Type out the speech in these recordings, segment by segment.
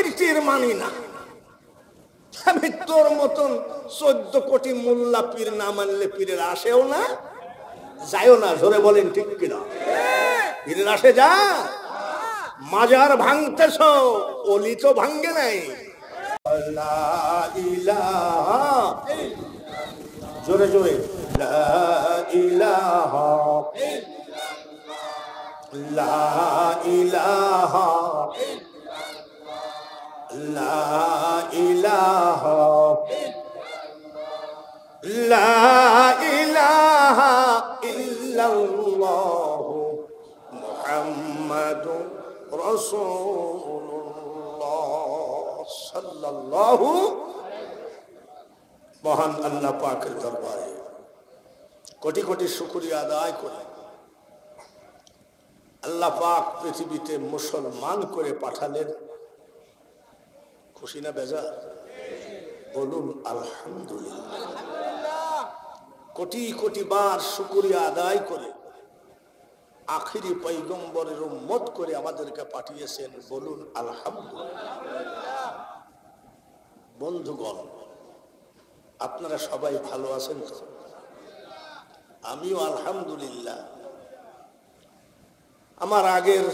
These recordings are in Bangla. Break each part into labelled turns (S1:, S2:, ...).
S1: পীর টির মানি না। আমি তোর মতন 14 কোটি মোল্লা পীর না মানলে পীরের আসেও না, যায়ও না। জোরে বলেন ঠিক কিনা? পীরের আসে যা, মাজার ভাঙতেছ, অলি তো ভাঙ্গে নাই। লা ইলাহা, জোরে জোরে, লা ইলাহা, লা ইলাহা, লা ইলাহা, লা ইলাহা ইল্লাল্লাহ মুহাম্মাদুর রাসূলুল্লাহ সাল্লাল্লাহু। মহান আল্লাহ পাকের দরবারে কোটি কোটি শুকরিয়া আদায় করে আল্লাহ পাক পৃথিবীতে মুসলমান করে পাঠালেন। খুশি না বেজার? বলুন আলহামদুলিল্লাহ। কোটি কোটি বার শুকরিয়া আদায় করে আখিরি পয়গম্বরের উম্মত করে আমাদেরকে পাঠিয়েছেন। বলুন আলহামদুলিল্লাহ। বন্ধুগণ, আপনারা সবাই ভালো আছেন তো? আমিও আলহামদুলিল্লাহ। আমার আগের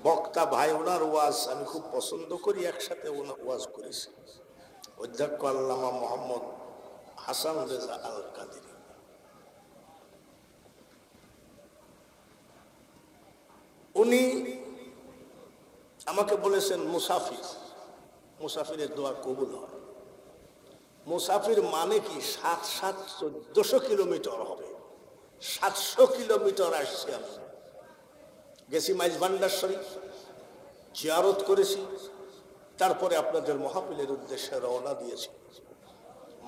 S1: বক্তা ভাই, ওনার ওয়াজ আমি খুব পছন্দ করি, একসাথে ওনার ওয়াজ করেছি। অধ্যক্ষ আল্লামা মোহাম্মদ হাসান রেজা আল কাদেরী। উনি আমাকে বলেছেন মুসাফির, মুসাফিরের দোয়া কবুল হয়। মুসাফির মানে কি? 700-1400 কিলোমিটার হবে। 700 কিলোমিটার আসছি আমি। গেছি মাইজ ভান্ডার শরীফ, জিয়ারত করেছি, তারপরে আপনাদের মাহফিলের উদ্দেশ্যে রওনা দিয়েছি।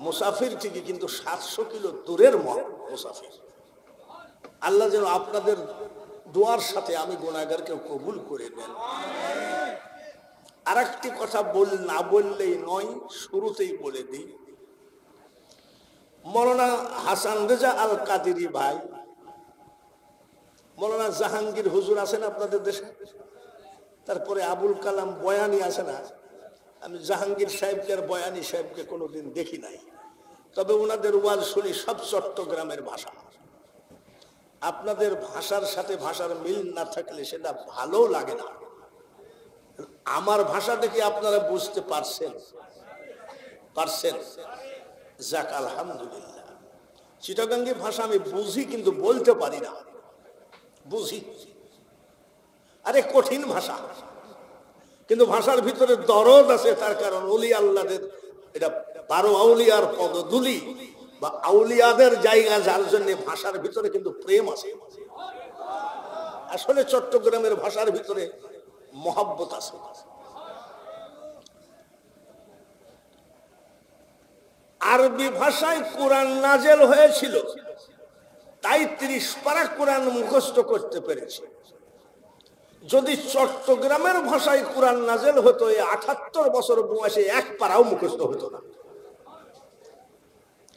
S1: মুসাফির ঠিকই, কিন্তু 700 কিলো দূরের মুসাফির। আল্লাহ যেন আপনাদের দোয়ার সাথে আমি গুনাহগারকে কবুল করে নেন। আর একটি কথা না বললেই নয়, শুরুতেই বলে দিই। মৌলানা হাসান রেজা আল কাদেরী ভাই, মৌলানা জাহাঙ্গীর হুজুর আছেন আপনাদের দেশে, তারপরে আবুল কালাম বয়ানি আছে না? আমি জাহাঙ্গীর সাহেবকে আর বয়ানি সাহেবকে কোনোদিন দেখি নাই, তবে ওনাদের ওয়াজ শুনি সব চট্টগ্রামের ভাষা। আপনাদের ভাষার সাথে ভাষার মিল না থাকলে সেটা ভালো লাগে না। আমার ভাষা দেখে আপনারা বুঝতে পারছেন? যাক আলহামদুলিল্লাহ। চিটাগাঙ্গী ভাষা আমি বুঝি, কিন্তু বলতে পারি না। বুঝি, আরে কঠিন ভাষা, কিন্তু ভাষার ভিতরে দরদ আছে। তার কারণ ওলি আল্লাহদের, এটা 12 আউলিয়ার পদধূলি বা আউলিয়াদের জায়গা, যার জন্য ভাষার ভিতরে কিন্তু প্রেম আছে। আসলে চট্টগ্রামের ভাষার ভিতরে মহব্বত আছে। আরবি ভাষায় কোরআন নাজেল হয়েছিল, তাই 30 পারা কোরআন মুখস্থ করতে পেরেছে। যদি চট্টগ্রামের ভাষায় কোরআন নাজেল হতো, 78 বছর বয়সে 1 পারাও মুখস্থ হতো না।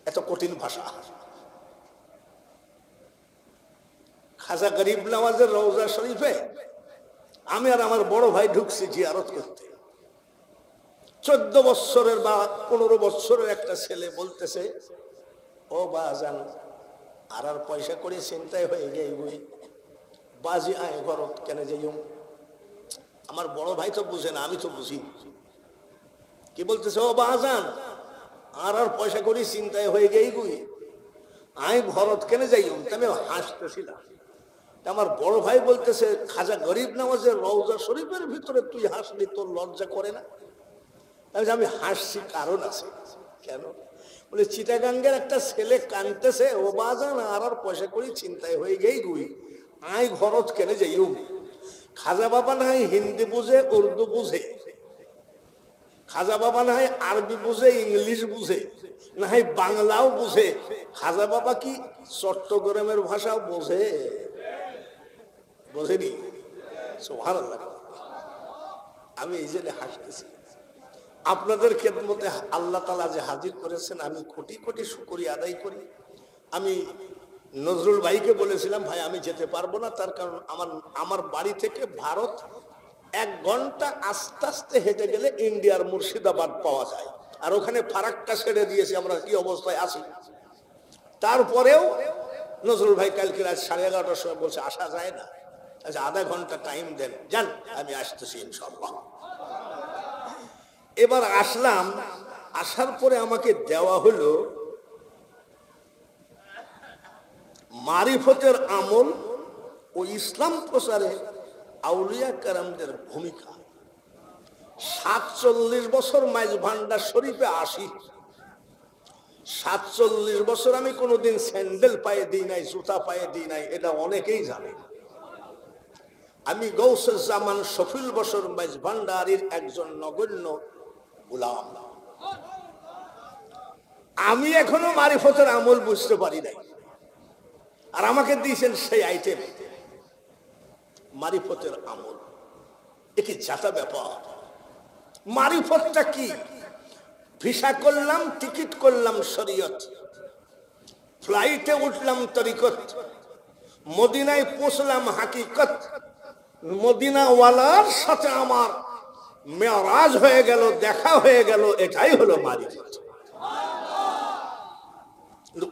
S1: এত কঠিন ভাষা। খাজা গরিব নওয়াজের রওজা শরীফে আমি আর আমার বড় ভাই ঢুকছি জিয়ারত করতে। 14 বছরের বা 15 বছরের একটা ছেলে বলতেছে, ও বাজান, আর পয়সা করে চিন্তায় হয়ে গেই বাজি আয় ঘরত কেন যাই। আমার বড় ভাই তো বুঝে না, আমি তো বুঝি। কি বলতেছে? ও বাজান, আর পয়সা করে চিন্তায় হয়ে গেই আয় ঘরত কেন যাই। আমি হাসতেছিলাম। আমার বড় ভাই বলতেছে, খাজা গরিব নওয়াজের রওজা শরীফের ভিতরে তুই হাসলি, তোর লজ্জা করে না? আমি হাসছি, কারণ আছে। কেন? বলে চিটাগাঙ্গের একটা ছেলে কানতেছে, ও বাজান, আর পয়সা করে চিন্তায় হয়ে গেই আয় ঘরত কেন যাই। খাজা বাবা না হয় হিন্দি বুঝে, উর্দু বুঝে, খাজা বাবা না হয় আরবি বুঝে, ইংলিশ বুঝে, না হয় বাংলাও বুঝে। খাজা বাবা কি চট্টগ্রামের ভাষাও বোঝে? বোঝেনি? সুবহানাল্লাহ। আমি এই জন্য হাসতেছি। আপনাদের খেদমতে আল্লাহ তাআলা যে হাজির করেছেন, আমি কোটি কোটি শুকরিয়া আদায় করি। আমি নজরুল ভাইকে বলেছিলাম, ভাই আমি যেতে পারবো না, তার কারণ আমার বাড়ি থেকে ভারত 1 ঘন্টা আস্তে আস্তে হেঁটে গেলে ইন্ডিয়ার মুর্শিদাবাদ পাওয়া যায়। আর ওখানে ফারাক্কা ছেড়ে দিয়েছি আমরা কি অবস্থায় আছি। তারপরেও নজরুল ভাই কালকে রাত 11:30টার সময় বলছে আসা যায় না। আচ্ছা, আধা ঘন্টা টাইম দেন, যান আমি আসতেছি ইনশাআল্লাহ। এবার আসলাম, আসার পরে আমাকে দেওয়া হলো মারিফতের আমল ও ইসলাম প্রচারে আউলিয়া কেরামদের ভূমিকা। 47 বছর মাইজ ভান্ডার শরীফে আসি, 47 বছর আমি কোনোদিন স্যান্ডেল পায়ে দিই নাই, জুতা পায়ে দিই নাই, এটা অনেকেই জানে। আমি গৌসে জামান শফিল বছর মাইজ ভান্ডারির একজন নগণ্য গোলাম। আমি এখনো মারিফতের আমল বুঝতে পারি নাই, আর আমাকে দিয়েছেন সেই আইটেম মারিফতের আমল। একই জাতা ব্যাপার। মারিফতটা কি? ভিসা করলাম, টিকিট করলাম শরীয়ত, ফ্লাইটে উঠলাম তরিকত, মদিনায় পৌঁছলাম হাকিকত, মদিনাওয়ালার সাথে আমার মেরাজ হয়ে গেল, দেখা হয়ে গেল, এটাই হলো মারিফত।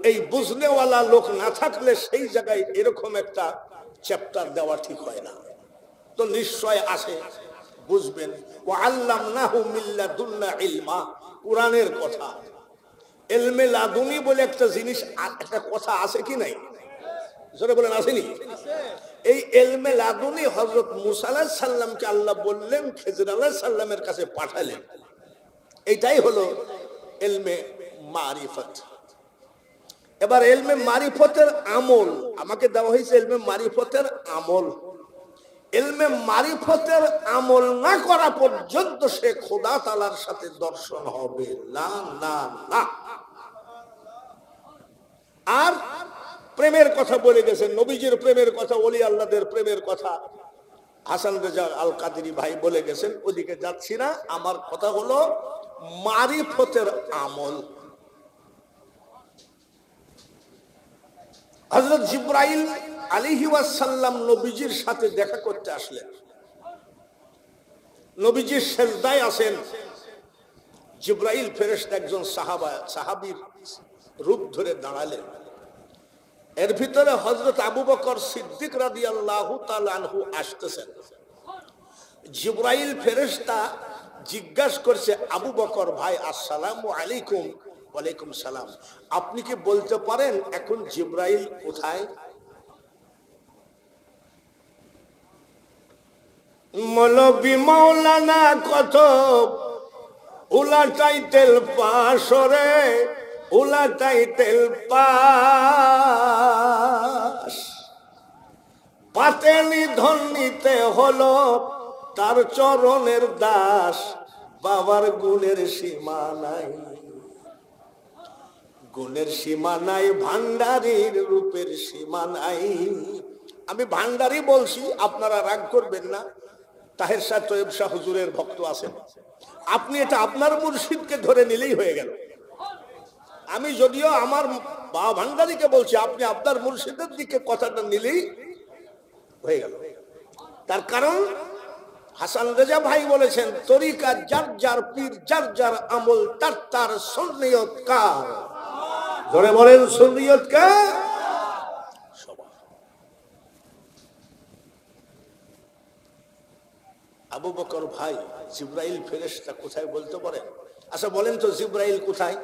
S1: এই বুঝনেওয়ালা লোক না থাকলে সেই জায়গায় এরকম একটা চ্যাপ্টার দেওয়া ঠিক হয় না। তো নিশ্চয় আসে, বুঝবেন। ওয়া আল্লামনাহু মিন লাদুন্না ইলমা, কুরআনের কথা। ইলমে লাদুনি বলে একটা জিনিস, একটা কথা আছে কি নাই? জোরে বলেন, আসেনি? এই ইলমে লাদুনি হযরত মুসা আলাইহিস সালামকে আল্লাহ বললেন, খিজর আলাইহিস সালামের কাছে পাঠালেন। এটাই হলো ইলমে মারিফত। এবার ইলমে মারিফতের আমল আমাকে দেওয়া হয়েছে, ইলমে মারিফতের আমল। ইলমে মারিফতের আমল না করা পর্যন্ত সে খোদা তাআলার সাথে দর্শন হবে না, না, না। আর প্রেমের কথা বলে গেছেন, নবীজির প্রেমের কথা, ওলি আল্লাহদের প্রেমের কথা হাসান রেজা আল কাদেরী ভাই বলে গেছেন, ওদিকে যাচ্ছি না। আমার কথা হলো মারিফতের আমল। হযরত জিবরাইল আলাইহি ওয়াসাল্লাম নবীজির সাথে দেখা করতে আসলেন। নবীজি সেজদায় আছেন। জিবরাইল ফেরেশতা একজন সাহাবীর রূপ ধরে দাঁড়ালেন। এর ভিতরে হযরত আবু বকর সিদ্দিক রাদিয়াল্লাহু তাআলা আনহু আসতেছেন। জিবরাইল ফেরেশতা জিজ্ঞাসা করছে, আবু বকর ভাই, আসসালামু আলাইকুম। ওয়ালাইকুম সালাম। আপনি কি বলতে পারেন এখন জিবরাইল কোথায়? মৌলবী মাওলানা কত উলাটাইতেল পাশরে, উলাটাইতেল পাশ, পাতেলি ধন্যিতে হলো তার চরণের দাস। বাবার গুণের সীমা নাই, গুণের সীমা নাই, ভান্ডারীর রূপের সীমা নাই। আমি ভান্ডারী বলছি, আপনারা রাগ করবেন না। তাহের শাহ তৈয়ব শাহ হুজুরের ভক্ত আছেন, আপনি এটা আপনার মুর্শিদকে ধরে নিলেই হয়ে গেল। আমি যদিও আমার বা ভান্ডারীকে বলছি, আপনি আপনার মুর্শিদের দিকে কথাটা নিলেই হয়ে গেল। তার কারণ হাসান রেজা ভাই বলেছেন, তরিকা যার যার, পীর যার যার, আমল তার তার, সুন্নিয়ত কার। ধরে বলেন, সুন্নিয়ত কার? আবু বকর ভাই, জিবরাইল ফেরেশতা কোথায় বলতে পারেন? আচ্ছা বলেন তো, জিবরাইল কোথায়,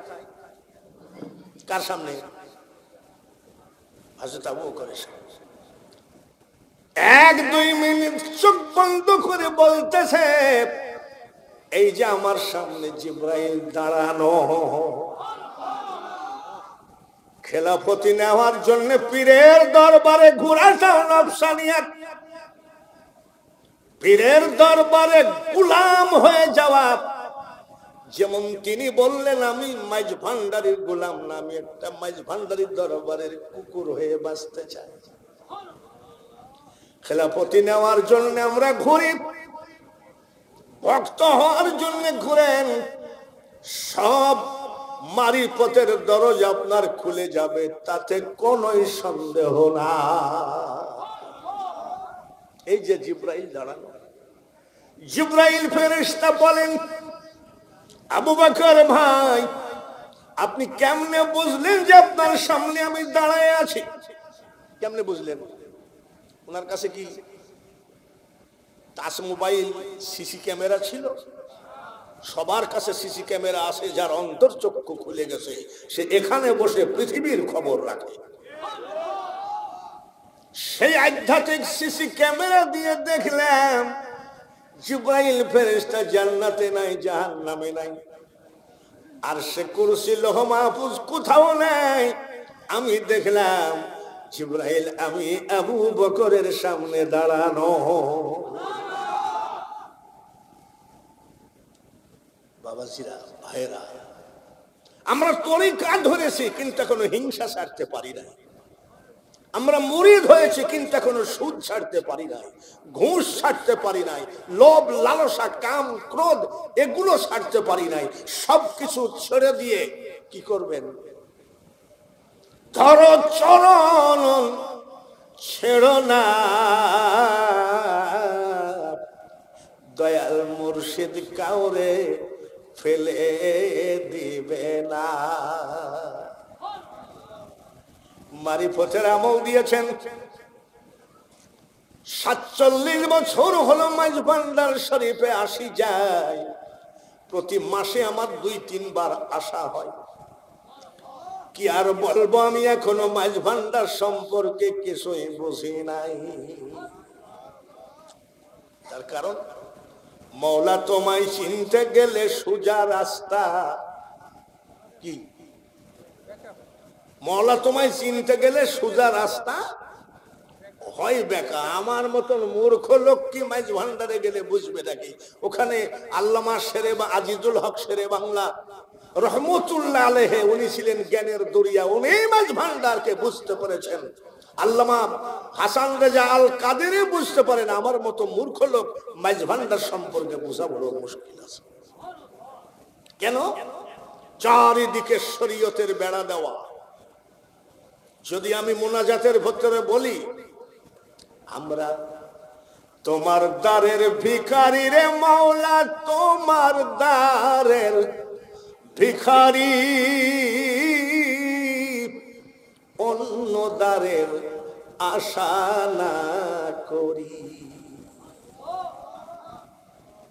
S1: কার সামনে? হযরত আবু বকরের সামনে। 1-2 মিনিট চোখ বন্ধ করে বলতেছে, এই যে আমার সামনে জিবরাইল দাঁড়ানো, খেলাফতি নেওয়ার জন্য পীরের দরবারে ঘোরাটাও নফসানিয়াত। পীরের দরবারে গোলাম হয়ে যাওয়া, যেমন তিনি বললেন, আমি মাইজ ভান্ডারীর গোলাম না, আমি একটা মাইজ ভান্ডারীর দরবারের কুকুর হয়ে বাঁচতে চাই। খেলাফতি নেওয়ার জন্য আমরা ঘুরি, ভক্ত হওয়ার জন্য ঘুরেন। সব মারিফতের দরজা আপনার খুলে যাবে, তাতে কোনো সন্দেহ না। এই যে জিবরাইল দাঁড়ানো, জিবরাইল ফেরেশতা বলেন, আবু বকর ভাই, আপনি কেমনে বুঝলেন যে আপনার সামনে আমি দাঁড়ায় আছি? কেমনে বুঝলেন? ওনার কাছে কি টাচ মোবাইল, সিসি ক্যামেরা ছিল? সবার কাছে সিসি ক্যামেরা আছে, যার অন্তর্চক্ষু খুলে গেছে সে এখানে বসে পৃথিবীর খবর রাখে। সেই আধ্যাত্মিক সিসি ক্যামেরা দিয়ে দেখলাম জিবরাইল ফেরেশতা জান্নাতে নাই, জাহান্নামে নাই, আর সে কুরসি লৌহ মাহফুজ কোথাও নাই। আমি দেখলাম জিবরাইল আমি আবু বকরের সামনে দাঁড়ানো। বাবাজিরা, ভাইরা, আমরা তরিকা ধরেছি কিন্তু এখনো হিংসা ছাড়তে পারি নাই। আমরা মুরিদ হয়েছি কিন্তু এখনো সুদ ছাড়তে পারি নাই, ঘুষ ছাড়তে পারি নাই, লোভ লালসা কাম ক্রোধ এগুলো ছাড়তে পারি নাই। সবকিছু ছেড়ে দিয়ে কি করবেন? ধরো চরণ ছেড়ো না, দয়াল মুর্শিদ কাউরে ফেলে দিবে না। মারিফতের আমল দিয়েছেন। 47 বছর হলো মাঝভান্ডার শরীফে আসি যায়, প্রতি মাসে আমার 2-3 বার আসা হয়। কি আর বলবো, আমি এখনো মাঝভান্ডার সম্পর্কে কিছুই বুঝি নাই। তার কারণ মওলা তোমায় চিনতে গেলে সোজা রাস্তা কি? মওলা তোমায় চিনতে গেলে সোজা রাস্তা হয় বেকা। আমার মতন মূর্খ লোক কি মাইজ ভান্ডারে গেলে বুঝবে নাকি? ওখানে আল্লামা শেরে বা আজিজুল হক শেরে বাংলা রহমতুল্লাহ আলাইহি, উনি ছিলেন জ্ঞানের দরিয়া, উনি মাইজ ভান্ডারকে বুঝতে পেরেছেন। আল্লামা হাসান রেজা আল কাদেরে বুঝতে পারেন। আমার মতো মূর্খ লোক মাইজ ভান্ডার সম্পর্কে বোঝা বড় মুশকিল আছে। কেন? চারিদিকে শরীয়তের বেড়া দেওয়া। যদি আমি মুনাজাতের ভিতরে বলি, আমরা তোমার দ্বারের ভিখারি রে মাওলা, তোমার দ্বারের ভিখারি, অন্য দ্বারের আশা না করি,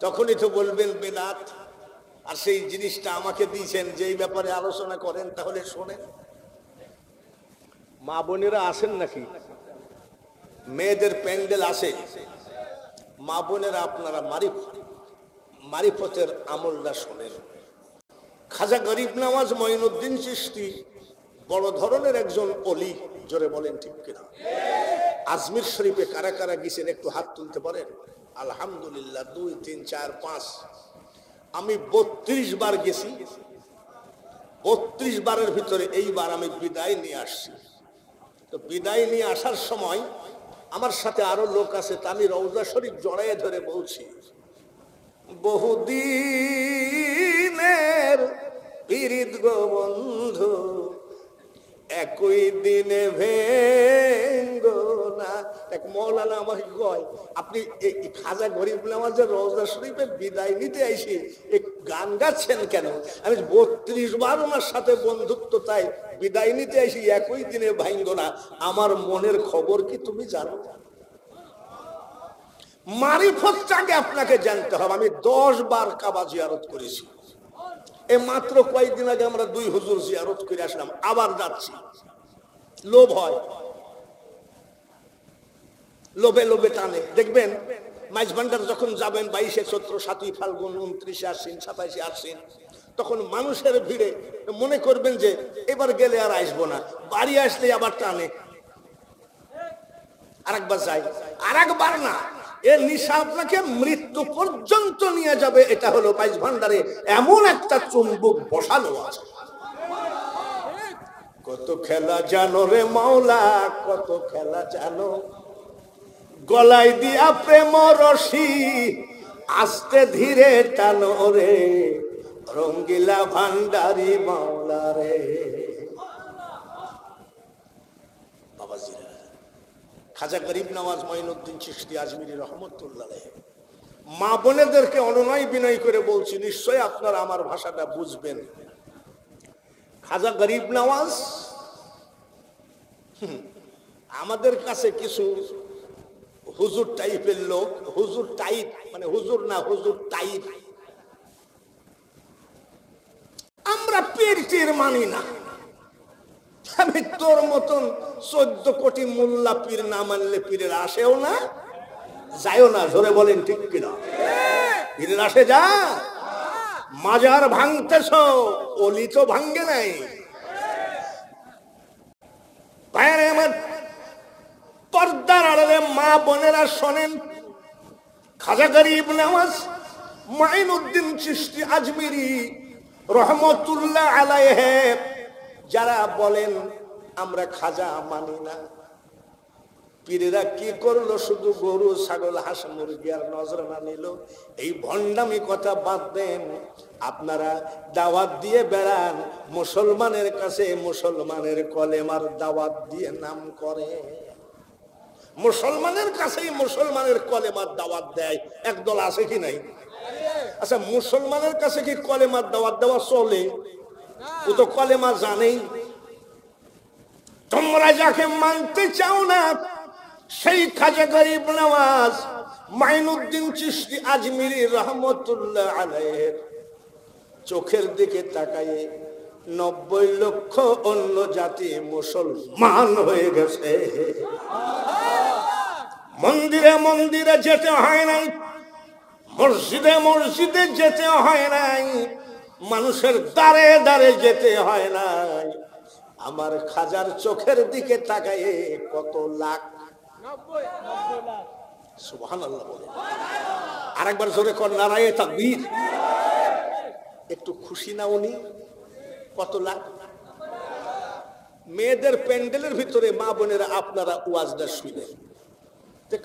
S1: তখনই তো বলবেন বেদাত। আর সেই জিনিসটা আমাকে দিয়েছেন, যেই ব্যাপারে আলোচনা করেন, তাহলে শোনেন। মা বোনেরা আসেন নাকি? মেয়েদের প্যান্ডেল আসে? মা বোনেরা আপনারা মারিফতের আমলটা শোনেন। খাজা গরিব নওয়াজ মঈনুদ্দিন চিশতি বড় ধরনের একজন ওলি, জোরে বলেন ঠিক কিনা? আজমির শরীফে কারা কারা গেছেন একটু হাত তুলতে পারেন? আলহামদুলিল্লাহ, 2, 3, 4, 5। আমি 32 বার গেছি। 32 বারের ভিতরে এইবার আমি বিদায় নিয়ে আসছি। তো বিদায় নিয়ে আসার সময় আমার সাথে আরো লোক আছে, তা আমি রওজা শরীফ জড়াইয়ে ধরে বলছি, বহুদিনের পীড়িত গো বন্ধু, একই দিনে ভেঙ্গো না। এক মৌলানা আমাকে কয়, আপনি খাজা গরিব নওয়াজের রওজা শরীফে বিদায় নিতে আইসি গান গাচ্ছেন কেন? আমি 32 বার ওনার সাথে বন্ধুত্ব, তাই বিদায় নিতে আইসি একই দিনে ভাঙ্গো না। আমার মনের খবর কি তুমি জানো? মারিফতটাকে আপনাকে জানতে হবে। আমি 10 বার কাবা জিয়ারত করেছি। এই মাত্র কয়েকদিন আগে আমরা 2 হুজুর জিয়ারত করে আসলাম, আবার যাচ্ছি। লোভ হয়, লোভে লোভে টানে। দেখবেন মাইজ ভান্ডার যখন যাবেন 22শে চৈত্র, 7ই ফাল্গুন, 29শে আশ্বিন, 27শে আশ্বিন, তখন মানুষের ভিড়ে মনে করবেন যে এবার গেলে আর আসবো না, বাড়ি আসলে আবার টানে, আরেকবার যাই, আরেকবার না। এর নিশা আপনাকে মৃত্যু পর্যন্ত নিয়ে যাবে। এটা হলো মাইজ ভান্ডারে এমন একটা চুম্বক বসানো আছে। কত খেলা জানো রে মাওলা, কত খেলা জানো, গলায় দিয়া প্রেম রশি, আস্তে ধীরে টানো রে, রঙ্গিলা ভান্ডারি মাওলা রে। বাবাজিরা, খাজা গরিব নওয়াজ মঈনুদ্দিন চিশতি আজমিরি রহমতুল্লাহ আলাইহি মা বোনেদেরকে অনুনয় বিনয় করে বলছি, নিশ্চয় আপনারা আমার ভাষাটা বুঝবেন। খাজা গরিব নওয়াজ আমাদের কাছে কিছু হুজুর টাইপের লোক, হুজুর টাইপ মানে হুজুর না, হুজুর টাইপ। আমরা পীর টির মানি না। আমি তোর মতন 14 কোটি মোল্লা পীর না মানলে পীরের আসেও না, যায়ও না। জোরে বলেন ঠিক কিনা? পীরের আসে যা, মাজার ভাঙতেছ, অলি তো ভাঙ্গে নাই। আমার পর্দার আড়ালে মা বোনেরা শোনেন, খাজা গরিব নওয়াজ মাইনুদ্দিন চিশতি আজমিরি রহমতুল্লাহ আলাইহি যারা বলেন আমরা খাজা মানি না, পীরেরা কি করলো? শুধু গরু ছাগল হাঁস মুরগি আর নজরানা নিল। এই ভণ্ডামি কথা বাদ দেন। আপনারা দাওয়াত দিয়ে বেড়ান মুসলমানের কাছে, মুসলমানের কলেমার দাওয়াত দিয়ে নাম করে। মুসলমানের কাছেই মুসলমানের কলেমার দাওয়াত দেয় একদল আছে কি নাই? আচ্ছা, মুসলমানের কাছে কি কলেমার দাওয়াত দেওয়া চলে? ও তো কলেমা জানেই। তোমরা যাকে মানতে চাও না সেই খাজা গরিব নওয়াজ মাইনুদ্দিন চিশতি আজমিরি রহমতুল্লাহ আলাইহি চোখের দিকে তাকায়ে 90 লক্ষ অন্য জাতি মুসলমান হয়ে গেছে। মন্দিরে মন্দিরে যেতে হয় নাই, মসজিদে মসজিদে যেতে হয় নাই, মানুষের দ্বারে দ্বারে যেতে হয় নাই। আমার খাজার চোখের দিকে তাকায়ে কত লাখ, 90 লাখ। সুবহানাল্লাহ বলে আরেকবার জোরে কর নারায়ে তাকবীর। একটু খুশি না উনি? কত লাখ। মেয়েদের প্যান্ডেলের ভিতরে মা বোনেরা আপনারা ওয়াজটা শুনেন,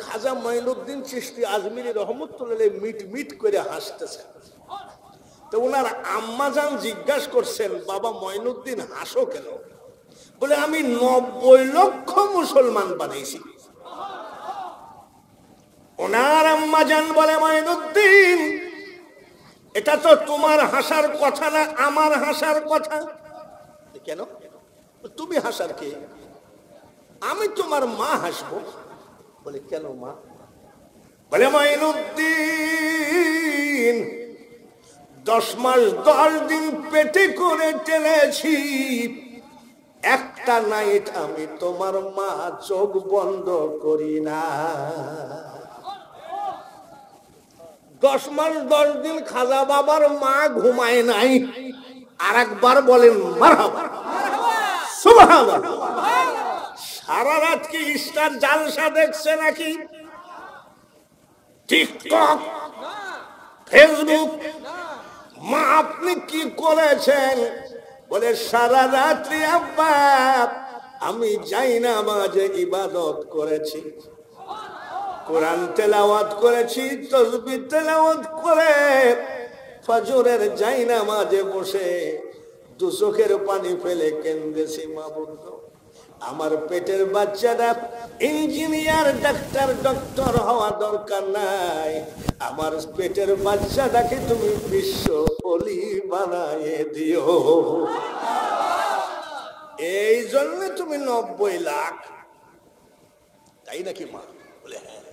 S1: খাজা মাইনুদ্দিন চিশতি আজমিরি রহমতুল্লাহ মিট মিট করে হাসতেছেন। তো ওনার আম্মাজান জিজ্ঞাসা করছেন, বাবা মাইনুদ্দিন হাসো কেন? বলে আমি 90 লক্ষ মুসলমান বানাইছি। ওনার আম্মাজান বলে, মাইনুদ্দিন এটা তো তোমার হাসার কথা না, আমার হাসার কথা। কেন? তুমি হাসার কে? আমি তোমার মা হাসবো। বলে কেন মা? বলে মাইনুদ্দিন 10 মাস 10 দিন পেটে করে টেনেছি, একটা নাইট আমি তোমার মা চোখ বন্ধ করি না। 10 মাস 10 দিন খাজা বাবার মা ঘুমায় নাই। আর একবার বলেন মারহাবা, সুবহানাল্লাহ। সারা রাত কি স্টার জালসা দেখছে নাকি? TikTok, Facebook? মা আপনি কি করেছেন? বলে সারা রাত্রি আব্বা আমি যাই না মাঝে ইবাদত করেছি, কোরআন তেলাওয়াত করেছি, তাসবিহ তেলাওয়াত করে ফজরের যাই না মাঝে বসে দু চোখের পানি ফেলে কেঁদেছি। মাবুদ আমার পেটের বাচ্চাটা ইঞ্জিনিয়ার ডাক্তার ডক্টর হওয়া দরকার নাই, আমার পেটের বাচ্চাটাকে তুমি বিশ্ব ওলি বানায়ে দিও। এই জন্য তুমি 90 লাখ, তাই নাকি মা? বলে হ্যাঁ।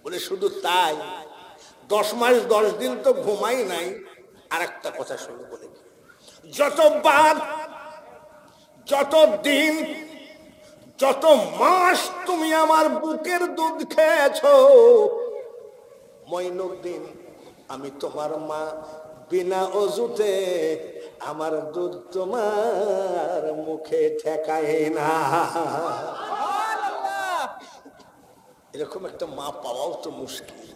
S1: বলে শুধু তাই, 10 মাস 10 দিন তো ঘুমাই নাই। আর একটা কথা শুনে বলে, যতবার, যত দিন, যত মাস তুমি আমার বুকের দুধ খেয়েছো, মাইনুদ্দিন আমি তোমার মা, বিনা অজুতে আমার দুধ তোমার মুখে ঠেকায় না। এরকম একটা মা পাওয়াও তো মুশকিল।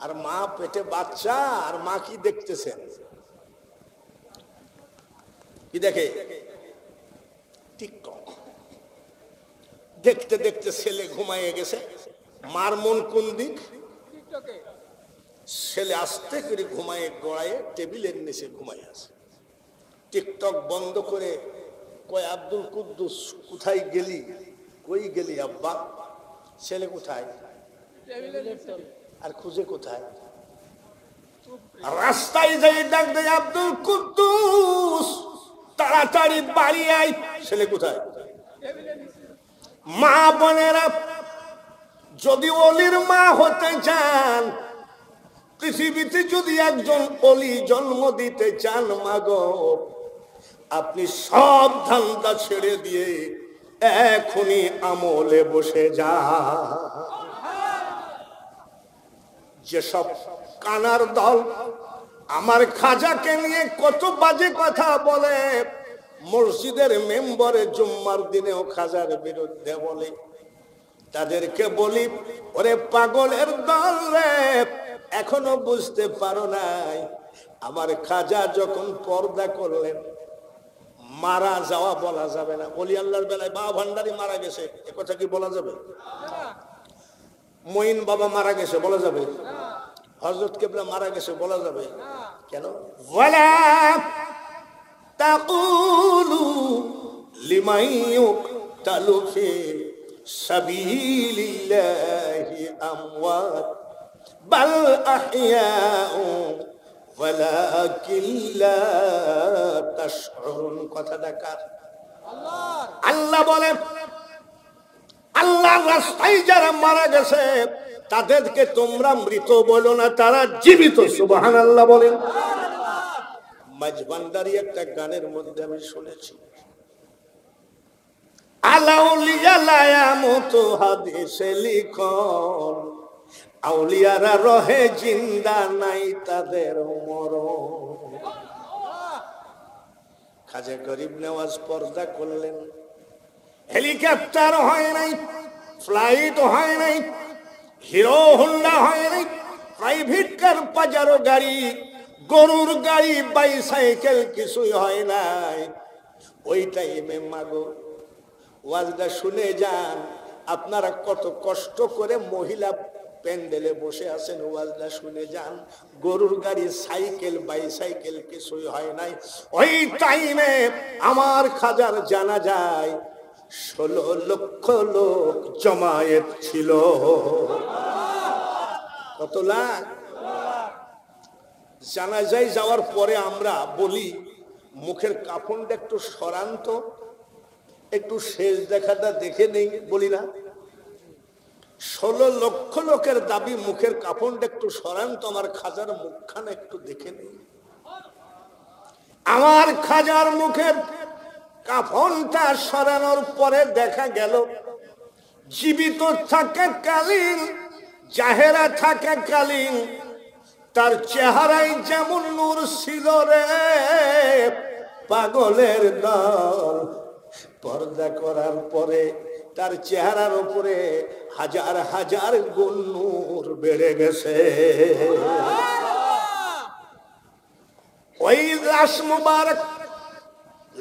S1: আর মা পেটে বাচ্চা, আর মা কি দেখতেছেন? কি দেখে? টিকটক দেখতে দেখতে ছেলে ঘুমাইয়ে গেছে। মার মন কোন দিক? ছেলে আস্তে করে ঘুমাইয়ে গড়াইয়ে টেবিলের নিচে ঘুমাই আছে। টিকটক বন্ধ করে কয়, আব্দুল কুদ্দুস কোথায় গেলি? কই গেলি আব্বা? ছেলে কোথায়? আর খুঁজে কোথায়? রাস্তায় যাই ডাক দেয় আব্দুল কুদ্দুস, তাড়াতাড়ি বাড়ি আয়। ছেলে কোথায়? মা বোনেরা, যদি অলির মা হতে চান, পৃথিবীতে যদি একজন অলি জন্ম দিতে চান, মা গো, আপনি সব ধান্দা ছেড়ে দিয়ে এখনই আমলে বসে যান। যেসব কানার দল আমার খাজাকে নিয়ে কত বাজে কথা বলে, মসজিদের মেম্বারে জুম্মার দিনেও খাজার বিরুদ্ধে বলে, তাদেরকে বলি, ওরে পাগলের দল রে, এখনো বুঝতে পারো নাই আমার খাজা যখন পর্দা করলেন, মারা যাওয়া বলা যাবে না। ওলি আল্লাহর বেলায় বাবা ভান্ডারি মারা গেছে, এ কথা কি বলা যাবে? মঈন বাবা মারা গেছে বলা যাবে? হযরত কেবলা মারা গেছে বলা যাবে? কেন? ওয়ালা তাকুলু লিমান ইউকতালু ফি সাবিলিল্লাহি আমওয়াত বাল আহইয়াউ ওয়ালাকিন লা তাশউরুন। কথাটা কার? আল্লাহর। আল্লাহ বলে, আল্লাহর রাস্তায় যারা মারা গেছে তাদেরকে তোমরা মৃত বলো না, তারা জীবিত। সুবহানাল্লাহ বলেন। মাঝবান্ডারি একটা গানের মধ্যে আমি শুনেছি, আলাউলিয়া লায়ামুতু, হাদিসে লিখন, আউলিয়ারা রহে জিন্দা, নাই তাদের মরণ। খাজা গরিব নওয়াজ পর্দা করলেন, হেলিকপ্টার হয় নাই, ফ্লাইট হয় নাই, হিরো হোন্ডা হয় নাই, প্রাইভেট কার, পাজারো গাড়ি, গরুর গাড়ি, বাইসাইকেল কিছুই হয় নাই। ওই টাইমে মাগো ওয়াজটা শুনে যান, আপনারা কত কষ্ট করে মহিলা প্যান্ডেলে বসে আছেন, ওয়াজটা শুনে যান। গরুর গাড়ি, সাইকেল, বাইসাইকেল কিছুই হয় নাই। ওই টাইমে আমার খাজার জানা যায় 16 লক্ষ লোক জমায়েত ছিল। কত লাখ? জানাজায় যাওয়ার পরে আমরা বলি, মুখের কাফনটা একটু সরান্ত, একটু শেষ দেখাটা দেখে নেই, বলি না? 16 লক্ষ লোকের দাবি, মুখের কাফনটা একটু সরান্ত, আমার খাজার মুখখানা একটু দেখে নেই। আমার খাজার মুখের কাফনটা সরানোর পরে দেখা গেল জীবিত থাকাকালীন, জাহেরা থাকাকালীন তার চেহারায় যেমন নূর ছিল রে, পাগলের দল পর্দা করার পরে তার চেহারার উপরে হাজার হাজার গুণ নূর বেড়ে গেছে। ওই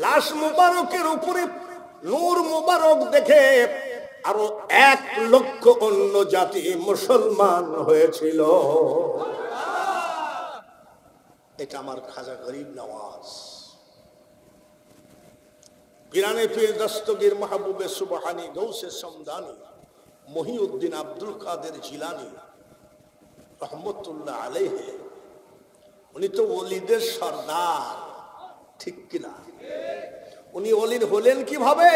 S1: লাশ মুবারকের উপরে নূর মুবারক দেখে আরো 1 লক্ষ অন্য জাতি মুসলমান হয়েছিল। এটা আমার খাজা গরিব নওয়াজ। পিরানে পীর দস্তগীর মাহবুবে সুবহানী, গৌসে সমদানি, মহিউদ্দিন আব্দুল কাদের জিলানী রহমতুল্লাহ আলাইহি, উনি তো ওলিদের সর্দার, ঠিক কিনা? উনি ওলির হলেন কিভাবে?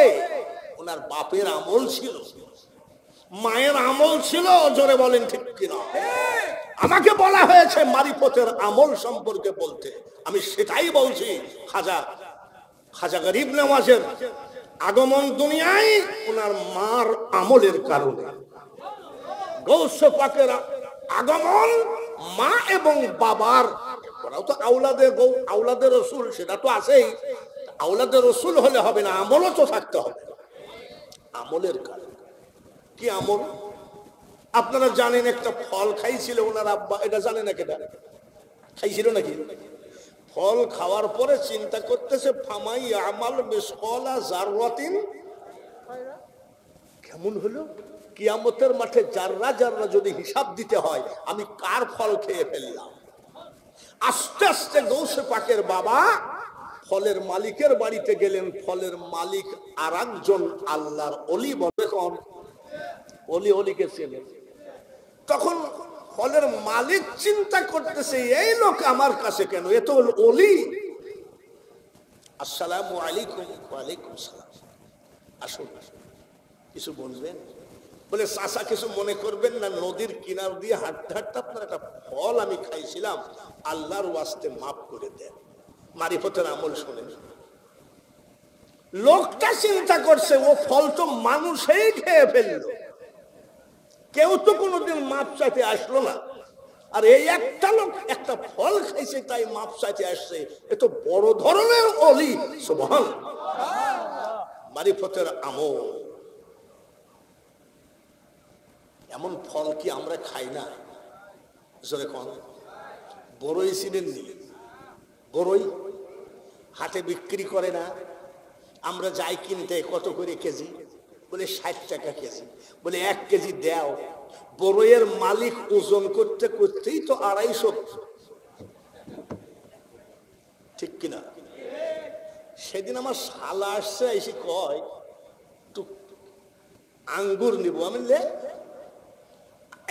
S1: ওনার বাপের আমল ছিল, মায়ের আমল ছিল, জোরে বলেন ঠিক কিনা? আমাকে বলা হয়েছে মারিফতের আমল সম্পর্কে বলতে, আমি সেটাই বলছি। খাজা গরিব নওয়াজের আগমন দুনিয়ায় ওনার মার আমলের কারণে। গৌসে পাকের আগমন মা এবং বাবার, ওরাও তো আওলাদের রসুল, সেটা তো আছেই। আওলাদের রসুল হলে হবে না, আমলও তো থাকতে হবে। আমলের কারণে কি আমল? আপনারা জানেন একটা ফল খাইছিল ওনার আব্বা, এটা জানেন না? কেটা খাইছিল নাকি? ফল খাওয়ার পরে চিন্তা করতেছে, ফামাই আমাল মিসকালা যাররাতিন, কেমন হলো কিয়ামতের মাঠে জাররা জাররা যদি হিসাব দিতে হয়, আমি কার ফল খেয়ে ফেললাম। আস্তে আস্তে গৌসে পাকের বাবা ফলের মালিকের বাড়িতে গেলেন। ফলের মালিক আর একজন আল্লাহর অলি, বলে কোন অলি? অলিকে চেনেন? তখন ফলের মালিক চিন্তা করতেছে এই লোক আমার কাছে কেন, এ তো ওলি। আসসালামু আলাইকুম। ওয়ালাইকুম সালাম। আসুন, কিছু বলবেন? বলে চাচা কিছু মনে করবেন না, নদীর কিনার দিয়ে হাঁটতে হাঁটতে আপনার একটা ফল আমি খাইছিলাম, আল্লাহর ওয়াস্তে মাফ করে দেন। মারিফতের আমল শোনেন। লোকটা চিন্তা করছে ও ফল তো মানুষই খেয়ে ফেললো, কেউ তো কোনোদিন মাপ চাইতে আসলো না, আর এই একটা লোক একটা ফল খাইছে তাই মাপ চাইতে আসছে, এ তো বড় ধরনের ওলি। সুবহানাল্লাহ। মারিফতের আমল। এমন ফল কি আমরা খাই না? জোরে কোন? বড়ই চিনেননি? বড়ই হাটে বিক্রি করে না, আমরা যাই কিনতে কত করে কেজি? বলে 60 টাকা কেজি। বলে 1 কেজি দাও। বড়ইয়ের মালিক ওজন করতে করতেই তো 250। ঠিক কিনা? সেদিন আমার শালা আসছে, এসে কয় তো আঙ্গুর নিব। আমি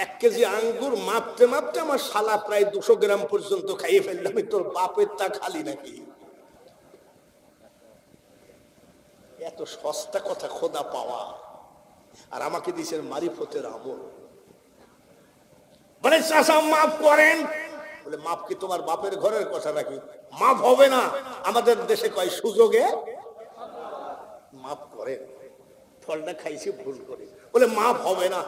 S1: 1 কেজি আঙ্গুর মাপতে মাপতে আমার শালা প্রায় 200 গ্রাম পর্যন্ত খাইয়ে ফেললাম। তোর বাপের তা খালি নাকি? এত সস্তা কথা খোদা পাওয়া, আর আমাকে দিয়েছেন মারিফতের আমল। বলে চাচা মাফ করেন। বলে মাফ কি তোমার বাপের ঘরের কথা নাকি? মাফ হবে না। আমাদের দেশে কয় সুযোগে মাফ করেন। ফলটা খাইছি ভুল করে। বলে মাফ হবে না।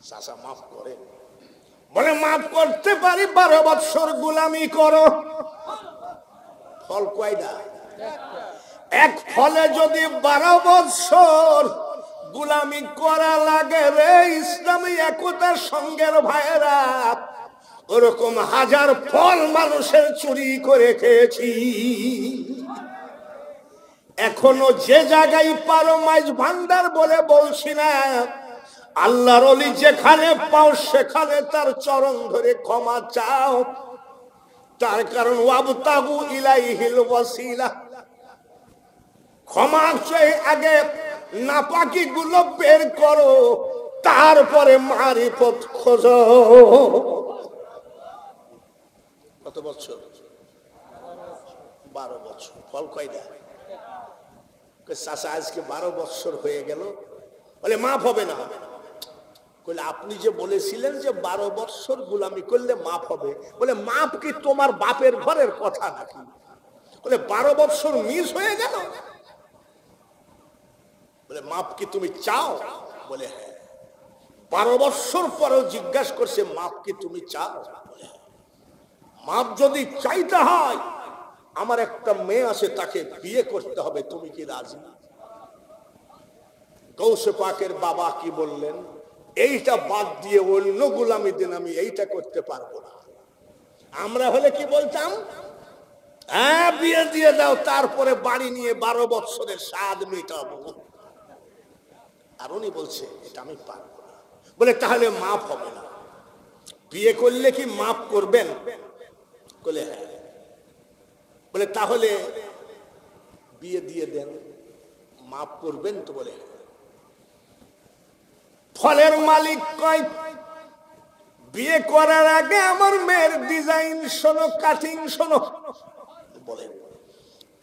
S1: চাচা মাফ করেন। বলে মাফ করতে পারি, 12 বৎসর গোলামি করো। ফল কয়টা? এক ফলে যদি 12 বৎসর গোলামি করা লাগে রে ইসলামী একতার সঙ্গের ভাইয়েরা, ওরকম হাজার ফল মানুষের চুরি করে খেয়েছি। এখনো যে জায়গায় পারো মাইজ ভান্ডার বলে বলছি না, আল্লাহর ওলি যেখানে পাও সেখানে তার চরণ ধরে ক্ষমা চাও। তার কারণ ওয়াবতাগু ইলাইহিল ওয়াসিলা, ক্ষমা চেয়ে আগে নাপাকি গুলো বের করো, তারপরে মারিফত খোঁজো। কত বছর? 12 বছর। ফল কয়টা? চাচা আজকে 12 বছর হয়ে গেল। বলে মাফ হবে না। বলে আপনি যে বলেছিলেন যে 12 বছর গোলামি করলে মাফ হবে, বলে মাফ কি তোমার বাপের ঘরের কথা নাকি? বলে 12 বছর মিস হয়ে গেল। বলে মাপ কি তুমি চাও? বলে হ্যাঁ। 12 বছর পরেও জিজ্ঞাসা করছে মাপ কি তুমি চাও? বলে হ্যাঁ। মাপ যদি চাইতে হয়, আমার একটা মেয়ে আছে, তাকে বিয়ে করতে হবে, তুমি কি রাজি? গৌসে পাকের বাবা কি বললেন? এইটা বাদ দিয়ে অন্য গোলামি দিন আমি এইটা করতে পারবো না। আমরা হলে কি বলতাম? হ্যাঁ বিয়ে দিয়ে দাও, তারপরে বাড়ি নিয়ে 12 বছরের স্বাদ মেটাবো। আর উনি বলছে এটা আমি পারবো না। বলে তাহলে মাফ হবে না। বিয়ে করলে কি মাফ করবেন? বলে হ্যাঁ। বলে তাহলে বিয়ে দিয়ে দেন, মাফ করবেন তো? বলে ফলের মালিক কয় বিয়ে করার আগে আমার মেয়ের ডিজাইন শোনো, কাটিং শোনো। বলে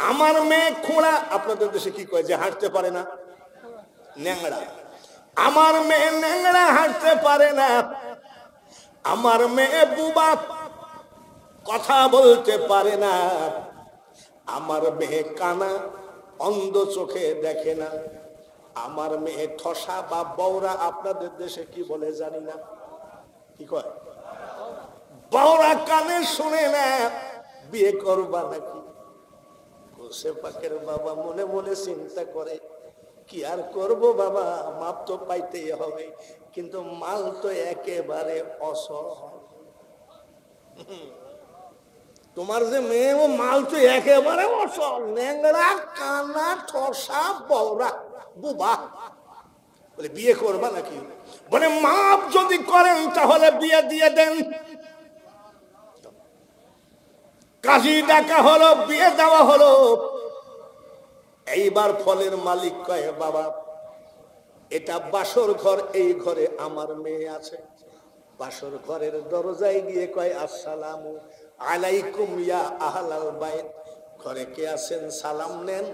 S1: আমার মেয়ে খোঁড়া, আপনাদের দেশে কি কয় যে হাঁটতে পারে না? ন্যাংড়া। আমার মেয়ে ন্যাংড়া, হাঁটতে পারে না। আমার মেয়ে বুবা, কথা বলতে পারে না। আমার মেয়ে কানা, অন্ধ চোখে দেখে না। আমার মেয়ে ঠসা বা বৌরা, আপনাদের দেশে কি বলে জানি না, কি কয়? বৌরা, কানে শুনে না। বিয়ে করবা নাকি? গোসে পাকের বাবা মনে মনে চিন্তা করে কি আর করব বাবা, মাপ তো পাইতেই হবে, কিন্তু মাল তো একেবারে অসহায়। তোমার যে মেয়ে, ও মাল তো একেবারে অসল, ন্যাংড়া, কানা, ঠসা, বৌরা, বুবা। বলে বিয়ে করবা নাকি? বলে মাপ যদি করেন তাহলে বিয়ে দিয়ে দেন। কাজী ডাকা হলো, বিয়ে দেওয়া হলো। এইবার ফলের মালিক কয় বাবা এটা বাসর ঘর, এই ঘরে আমার মেয়ে আছে, বাসর ঘরের দরজায় গিয়ে কয় আসসালামু আলাইকুম ইয়া আহলাল বাইত, ঘরে কে আছেন সালাম নেন।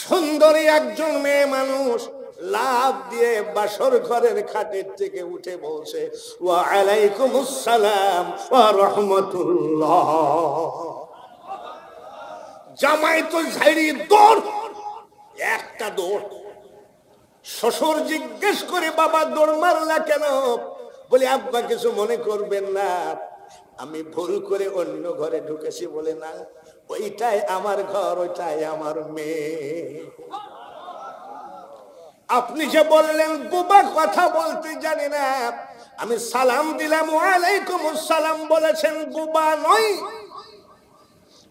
S1: সুন্দরী একজন মেয়ে মানুষ লাফ দিয়ে বাসর ঘরের খাটের থেকে উঠে বলছে ওয়া আলাইকুমুস সালাম ওয়া রাহমাতুল্লাহ। জামাই তো ঝাড়ি দৌড়, একটা দৌড়। শ্বশুর জিজ্ঞেস করে বাবা দৌড় মারলা কেন? বলে আব্বা কিছু মনে করবেন না, আমি ভুল করে অন্য ঘরে ঢুকেছি। বলে না, ওইটাই আমার ঘর, ওইটাই আমার মেয়ে। আপনি যে বললেন বুবা কথা বলতে জানি না, আমি সালাম দিলাম ওয়ালাইকুম আসসালাম, বলেছেন বুবা নয়।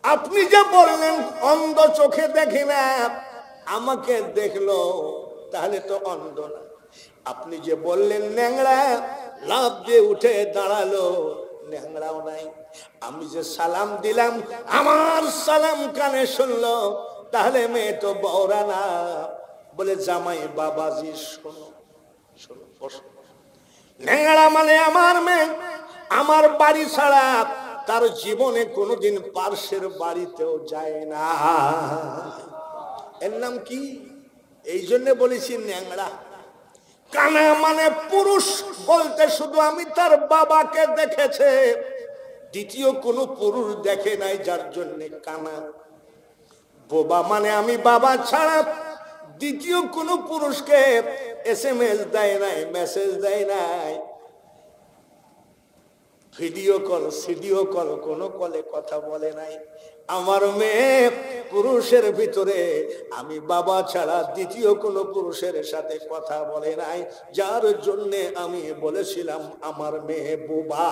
S1: আপনি যে বললেন অন্ধ চোখে দেখি না, আমাকে দেখলো, তাহলে তো অন্ধ না। আপনি যে বললেন ন্যাংরা, লাফ দিয়ে উঠে দাঁড়ালো, ন্যাংরাও নাই। আমি যে সালাম দিলাম, আমার সালাম কানে শুনলো, তাহলে মেয়ে তো বৌরা না। বলে জামাই বাবাজি শোনো, শোনো, বসো। ন্যাংরা মানে আমার মেয়ে, আমার বাড়ি ছাড়া তার জীবনে কোনোদিন পার্শ্বের বাড়িতেও যায় না। এর নাম কি? এই জন্য বলেছি ন্যাংরা। কানা মানে পুরুষ বলতে শুধু আমি তার বাবাকে দেখেছে, দ্বিতীয় কোন পুরুষ দেখে নাই, যার জন্য কানা। বোবা মানে আমি বাবা ছাড়া দ্বিতীয় কোন পুরুষকে SMS দেয় নাই, মেসেজ দেয় নাই, ভিডিও কল, সিডিও কল, কোন কলে কথা বলে নাই। আমার মেয়ে পুরুষের ভিতরে আমি বাবা ছাড়া দ্বিতীয় কোন পুরুষের সাথে কথা বলে নাই, যার জন্যে আমি বলেছিলাম আমার মেয়ে বোবা।